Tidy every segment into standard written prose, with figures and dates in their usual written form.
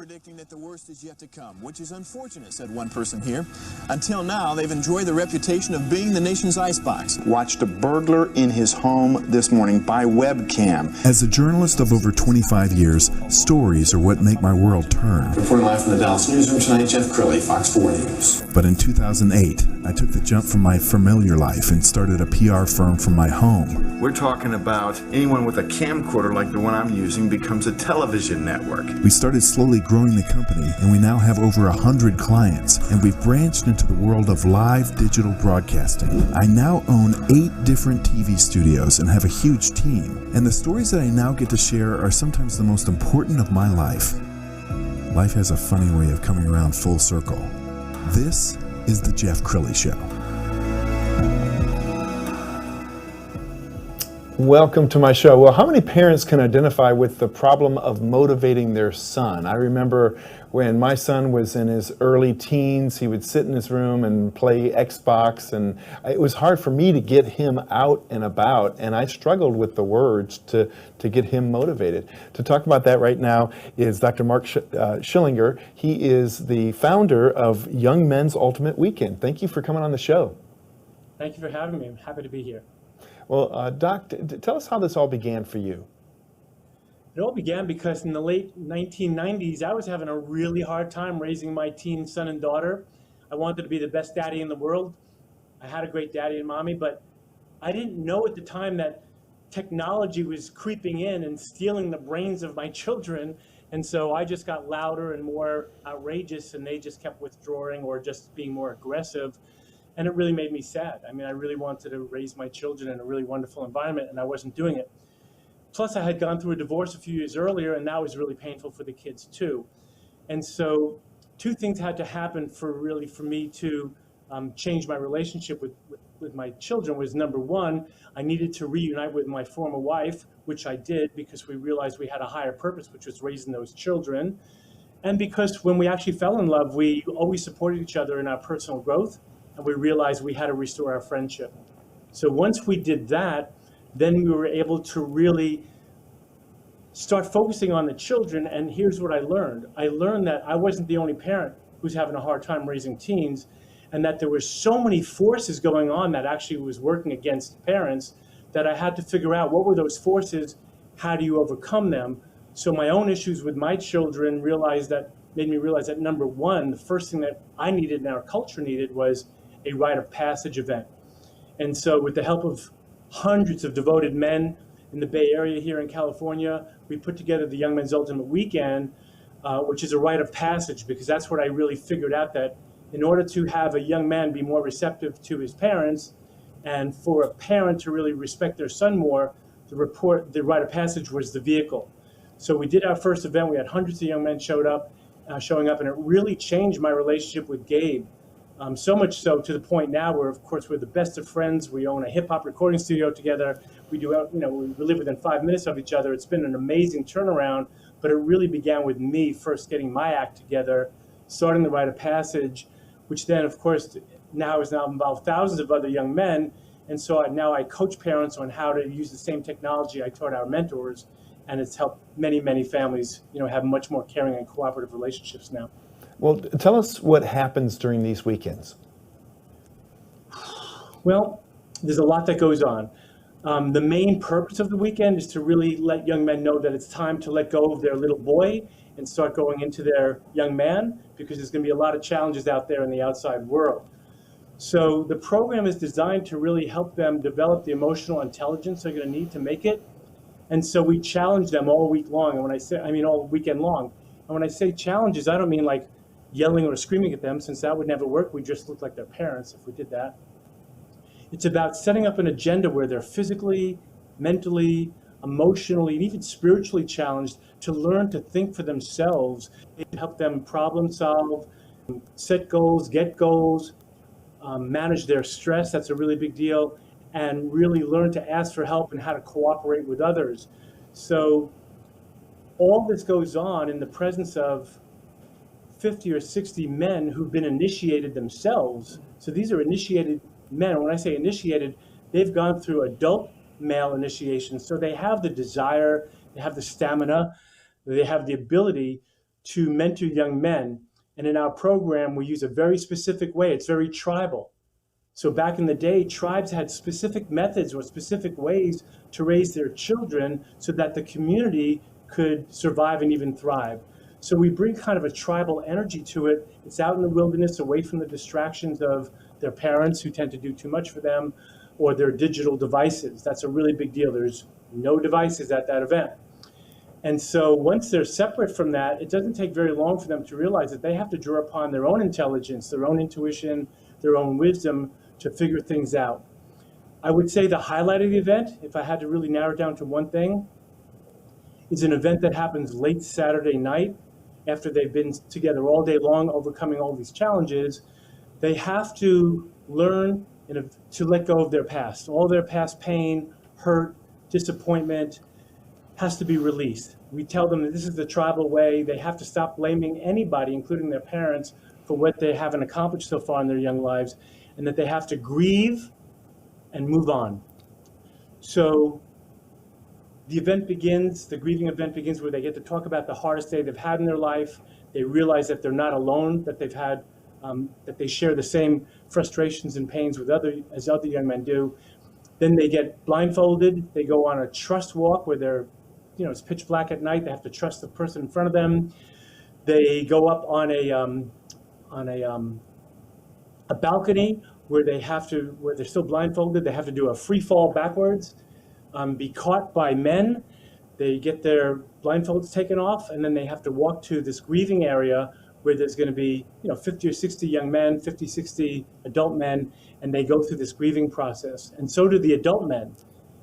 predicting that the worst is yet to come, which is unfortunate, said one person here. Until now, they've enjoyed the reputation of being the nation's icebox. Watched a burglar in his home this morning by webcam. As a journalist of over 25 years, stories are what make my world turn. Reporting live from the Dallas newsroom tonight, Jeff Crilley, Fox 4 News. But in 2008, I took the jump from my familiar life and started a PR firm from my home. We're talking about anyone with a camcorder like the one I'm using becomes a television network. We started slowly growing the company, and we now have over 100 clients, and we've branched into the world of live digital broadcasting. I now own 8 different TV studios and have a huge team, and the stories that I now get to share are sometimes the most important of my life. Life has a funny way of coming around full circle. This is the Jeff Crilley Show. Welcome to my show. Well, how many parents can identify with the problem of motivating their son? I remember when my son was in his early teens, he would sit in his room and play Xbox, and it was hard for me to get him out and about, and I struggled with the words to get him motivated. To talk about that right now is Dr. Mark Schillinger. He is the founder of Young Men's Ultimate Weekend. Thank you for coming on the show. Thank you for having me. I'm happy to be here. Well, Doc, tell us how this all began for you. It all began because in the late 1990s, I was having a really hard time raising my teen son and daughter. I wanted to be the best daddy in the world. I had a great daddy and mommy, but I didn't know at the time that technology was creeping in and stealing the brains of my children. And so I just got louder and more outrageous, and they just kept withdrawing or just being more aggressive. And it really made me sad. I mean, I really wanted to raise my children in a really wonderful environment, and I wasn't doing it. Plus, I had gone through a divorce a few years earlier, and that was really painful for the kids too. And so 2 things had to happen for me to change my relationship with my children. Was number 1, I needed to reunite with my former wife, which I did because we realized we had a higher purpose, which was raising those children. And because when we actually fell in love, we always supported each other in our personal growth, and we realized we had to restore our friendship. So once we did that, then we were able to really start focusing on the children. And here's what I learned. I learned that I wasn't the only parent who's having a hard time raising teens, and that there were so many forces going on that actually was working against parents that I had to figure out what were those forces, how do you overcome them? So my own issues with my children made me realize that number 1, the first thing that I needed and our culture needed was a Rite of Passage event. And so with the help of hundreds of devoted men in the Bay Area here in California, we put together the Young Men's Ultimate Weekend, which is a Rite of Passage, because that's what I really figured out, that in order to have a young man be more receptive to his parents, and for a parent to really respect their son more, the Rite of Passage was the vehicle. So we did our first event. We had hundreds of young men showing up, and it really changed my relationship with Gabe. So much so to the point now where, of course, we're the best of friends. We own a hip hop recording studio together. We live within 5 minutes of each other. It's been an amazing turnaround, but it really began with me first getting my act together, starting the Rite of Passage, which then, of course, now involved thousands of other young men. And so now I coach parents on how to use the same technology I taught our mentors, and it's helped many, many families, have much more caring and cooperative relationships now. Well, tell us what happens during these weekends. Well, there's a lot that goes on. The main purpose of the weekend is to really let young men know that it's time to let go of their little boy and start going into their young man, because there's going to be a lot of challenges out there in the outside world. So the program is designed to really help them develop the emotional intelligence they're going to need to make it. And so we challenge them all week long. And all weekend long. And when I say challenges, I don't mean like yelling or screaming at them, since that would never work. We just look like their parents if we did that. It's about setting up an agenda where they're physically, mentally, emotionally, and even spiritually challenged to learn to think for themselves, to help them problem solve, set goals, get goals, manage their stress. That's a really big deal. And really learn to ask for help and how to cooperate with others. So all this goes on in the presence of 50 or 60 men who've been initiated themselves. So these are initiated men. When I say initiated, they've gone through adult male initiation. So they have the desire, they have the stamina, they have the ability to mentor young men. And in our program, we use a very specific way. It's very tribal. So back in the day, tribes had specific methods or specific ways to raise their children so that the community could survive and even thrive. So we bring kind of a tribal energy to it. It's out in the wilderness, away from the distractions of their parents who tend to do too much for them, or their digital devices. That's a really big deal. There's no devices at that event. And so once they're separate from that, it doesn't take very long for them to realize that they have to draw upon their own intelligence, their own intuition, their own wisdom to figure things out. I would say the highlight of the event, if I had to really narrow it down to one thing, is an event that happens late Saturday night after they've been together all day long, overcoming all these challenges. They have to learn to let go of their past. All their past pain, hurt, disappointment has to be released. We tell them that this is the tribal way. They have to stop blaming anybody, including their parents, for what they haven't accomplished so far in their young lives, and that they have to grieve and move on. So the grieving event begins where they get to talk about the hardest day they've had in their life. They realize that they're not alone, that they've had, that they share the same frustrations and pains as other young men do. Then they get blindfolded. They go on a trust walk where it's pitch black at night. They have to trust the person in front of them. They go up on a balcony where they're still blindfolded. They have to do a free fall backwards, be caught by men. They get their blindfolds taken off, and then they have to walk to this grieving area where there's going to be 50 or 60 young men, 50, 60 adult men, and they go through this grieving process. And so do the adult men.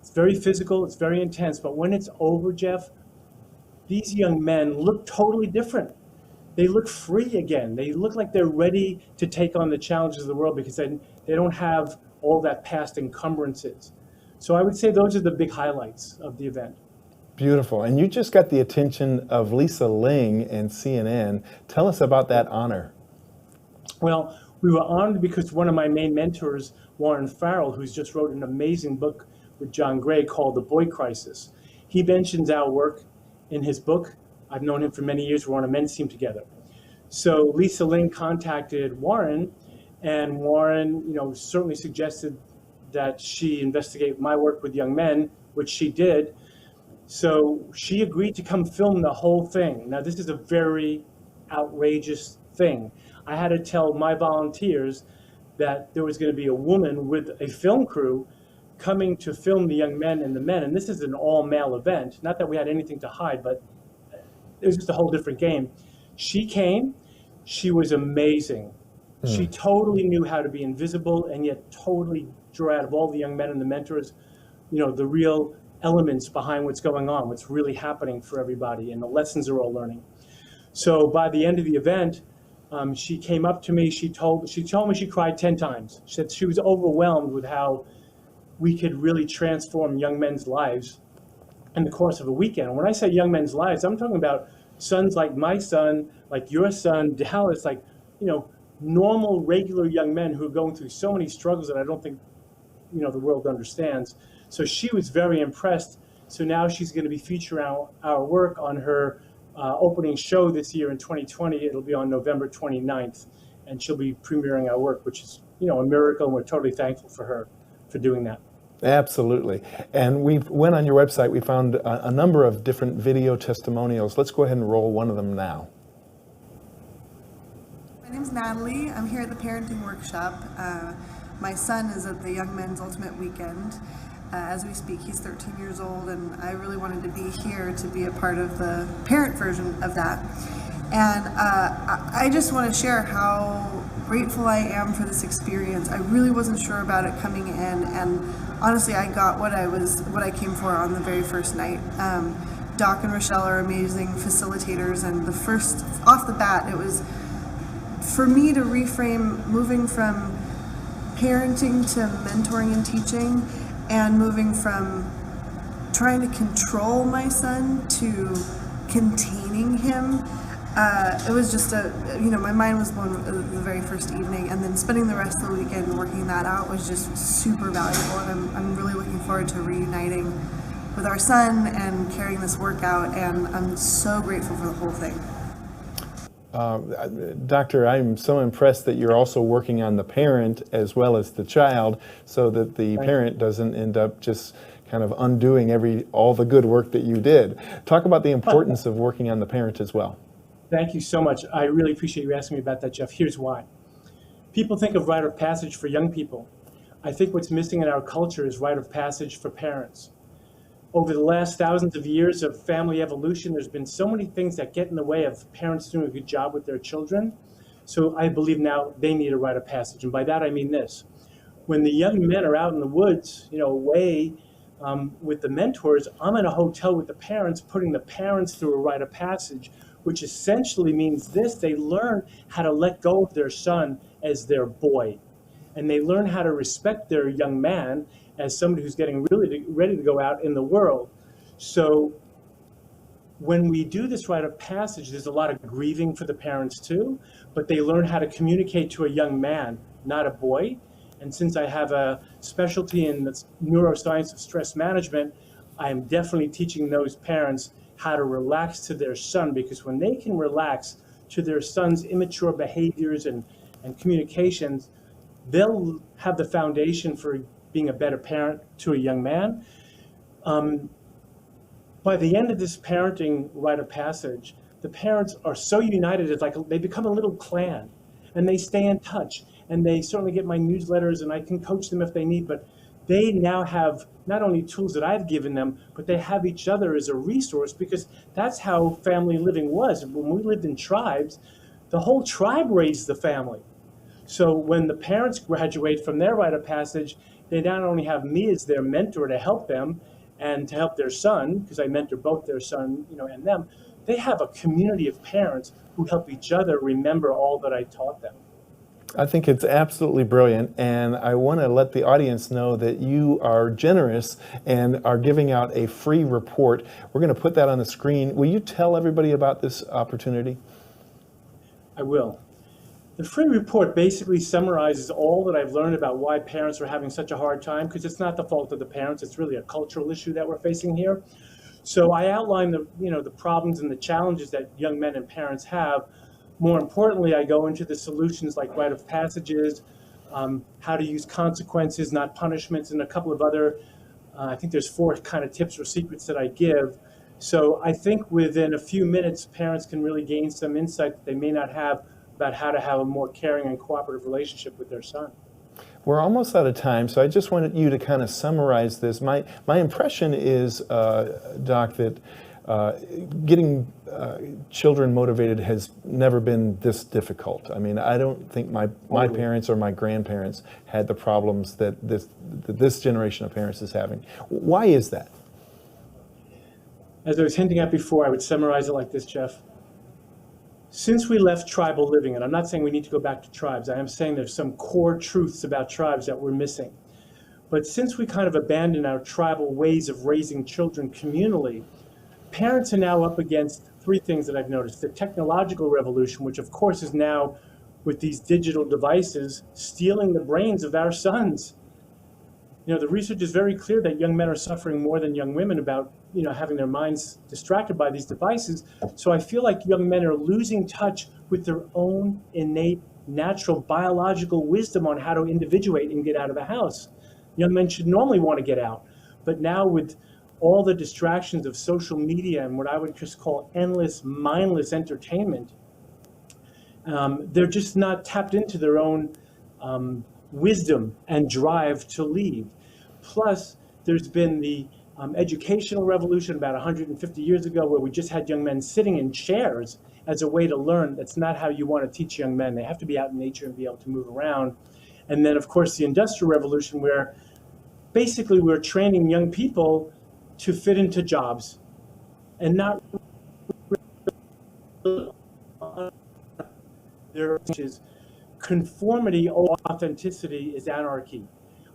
It's very physical, it's very intense, but when it's over, Jeff, these young men look totally different. They look free again. They look like they're ready to take on the challenges of the world because they don't have all that past encumbrances. So I would say those are the big highlights of the event. Beautiful. And you just got the attention of Lisa Ling and CNN. Tell us about that honor. Well, we were honored because one of my main mentors, Warren Farrell, who's just wrote an amazing book with John Gray called The Boy Crisis. He mentions our work in his book. I've known him for many years. We're on a men's team together. So Lisa Ling contacted Warren, and Warren, certainly suggested that she investigate my work with young men, which she did. So she agreed to come film the whole thing. Now, this is a very outrageous thing. I had to tell my volunteers that there was going to be a woman with a film crew coming to film the young men and the men. And this is an all-male event. Not that we had anything to hide, but it was just a whole different game. She came. She was amazing. She totally knew how to be invisible and yet totally draw out of all the young men and the mentors, the real elements behind what's going on, what's really happening for everybody, and the lessons they're all learning. So by the end of the event, she came up to me. She told me she cried 10 times. She said she was overwhelmed with how we could really transform young men's lives in the course of a weekend. And when I say young men's lives, I'm talking about sons like my son, like your son, Dallas, like, normal, regular young men who are going through so many struggles that I don't think, the world understands. So she was very impressed. So now she's going to be featuring our work on her opening show this year in 2020. It'll be on November 29th, and she'll be premiering our work, which is, a miracle, and we're totally thankful for her for doing that. Absolutely. And we went on your website. We found a number of different video testimonials. Let's go ahead and roll one of them now. My name's Natalie. I'm here at the parenting workshop. My son is at the Young Men's Ultimate Weekend. As we speak, he's 13 years old, and I really wanted to be here to be a part of the parent version of that. And I just want to share how grateful I am for this experience. I really wasn't sure about it coming in, and honestly, I got what I came for on the very first night. Doc and Rochelle are amazing facilitators, and off the bat, it was for me to reframe moving from parenting to mentoring and teaching, and moving from trying to control my son to containing him. It was just my mind was blown the very first evening, and then spending the rest of the weekend working that out was just super valuable, and I'm really looking forward to reuniting with our son and carrying this work out, and I'm so grateful for the whole thing. Doctor, I'm so impressed that you're also working on the parent as well as the child, so that the parent doesn't end up just kind of undoing all the good work that you did. Talk about the importance of working on the parent as well. Thank you so much. I really appreciate you asking me about that, Jeff. Here's why. People think of rite of passage for young people. I think what's missing in our culture is rite of passage for parents. Over the last thousands of years of family evolution, there's been so many things that get in the way of parents doing a good job with their children. So I believe now they need a rite of passage. And by that, I mean this. When the young men are out in the woods, away with the mentors, I'm in a hotel with the parents, putting the parents through a rite of passage, which essentially means this: they learn how to let go of their son as their boy. And they learn how to respect their young man as somebody who's getting really ready to go out in the world. So when we do this rite of passage, there's a lot of grieving for the parents too, but they learn how to communicate to a young man, not a boy. And since I have a specialty in the neuroscience of stress management, I am definitely teaching those parents how to relax to their son, because when they can relax to their son's immature behaviors and communications, they'll have the foundation for being a better parent to a young man. By the end of this parenting rite of passage, the parents are so united, it's like they become a little clan, and they stay in touch, and they certainly get my newsletters, and I can coach them if they need, but they now have not only tools that I've given them, but they have each other as a resource, because that's how family living was. When we lived in tribes, the whole tribe raised the family. So when the parents graduate from their rite of passage, they not only have me as their mentor to help them and to help their son, because I mentor both their son, and them, they have a community of parents who help each other remember all that I taught them. I think it's absolutely brilliant, and I want to let the audience know that you are generous and are giving out a free report. We're going to put that on the screen. Will you tell everybody about this opportunity? I will. The free report basically summarizes all that I've learned about why parents are having such a hard time, because it's not the fault of the parents, it's really a cultural issue that we're facing here. So I outline the problems and the challenges that young men and parents have. More importantly, I go into the solutions like rite of passages, how to use consequences, not punishments, and a couple of other, I think there's 4 kind of tips or secrets that I give. So I think within a few minutes, parents can really gain some insight that they may not have about how to have a more caring and cooperative relationship with their son. We're almost out of time, so I just wanted you to kind of summarize this. My impression is, Doc, that getting children motivated has never been this difficult. I mean, I don't think my parents or my grandparents had the problems that this generation of parents is having. Why is that? As I was hinting at before, I would summarize it like this, Jeff. Since we left tribal living, and I'm not saying we need to go back to tribes, I am saying there's some core truths about tribes that we're missing. But since we kind of abandoned our tribal ways of raising children communally, parents are now up against 3 things that I've noticed. The technological revolution, which of course is now, with these digital devices, stealing the brains of our sons. The research is very clear that young men are suffering more than young women about, having their minds distracted by these devices. So I feel like young men are losing touch with their own innate, natural, biological wisdom on how to individuate and get out of the house. Young men should normally want to get out, but now with all the distractions of social media and what I would just call endless, mindless entertainment, they're just not tapped into their own wisdom and drive to leave. Plus, there's been the educational revolution about 150 years ago, where we just had young men sitting in chairs as a way to learn. That's not how you want to teach young men. They have to be out in nature and be able to move around. And then, of course, the Industrial Revolution, where basically we're training young people to fit into jobs and not their conformity or authenticity is anarchy.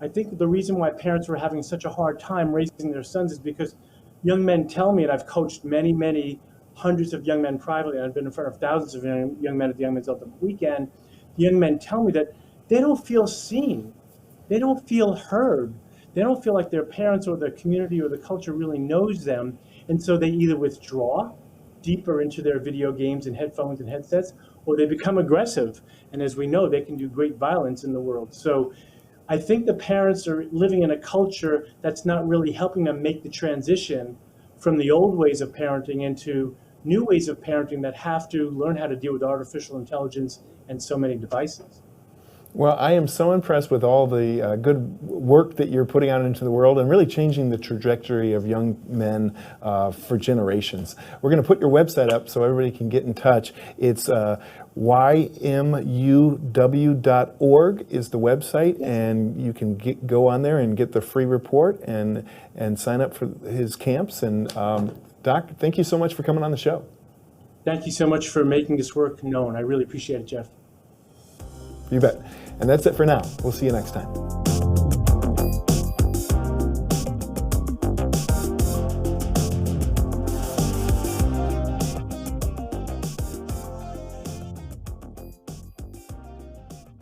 I think the reason why parents were having such a hard time raising their sons is because young men tell me, and I've coached many hundreds of young men privately, and I've been in front of thousands of young men at the Young Men's Ultimate Weekend. Young men tell me that they don't feel seen. They don't feel heard. They don't feel like their parents or the community or the culture really knows them. And so they either withdraw deeper into their video games and headphones and headsets, or they become aggressive. And as we know, they can do great violence in the world. So I think the parents are living in a culture that's not really helping them make the transition from the old ways of parenting into new ways of parenting that have to learn how to deal with artificial intelligence and so many devices. Well, I am so impressed with all the good work that you're putting out into the world and really changing the trajectory of young men for generations. We're going to put your website up so everybody can get in touch. It's ymuw.org is the website, and you can go on there and get the free report and sign up for his camps. And Doc, thank you so much for coming on the show. Thank you so much for making this work known. I really appreciate it, Jeff. You bet. And that's it for now. We'll see you next time.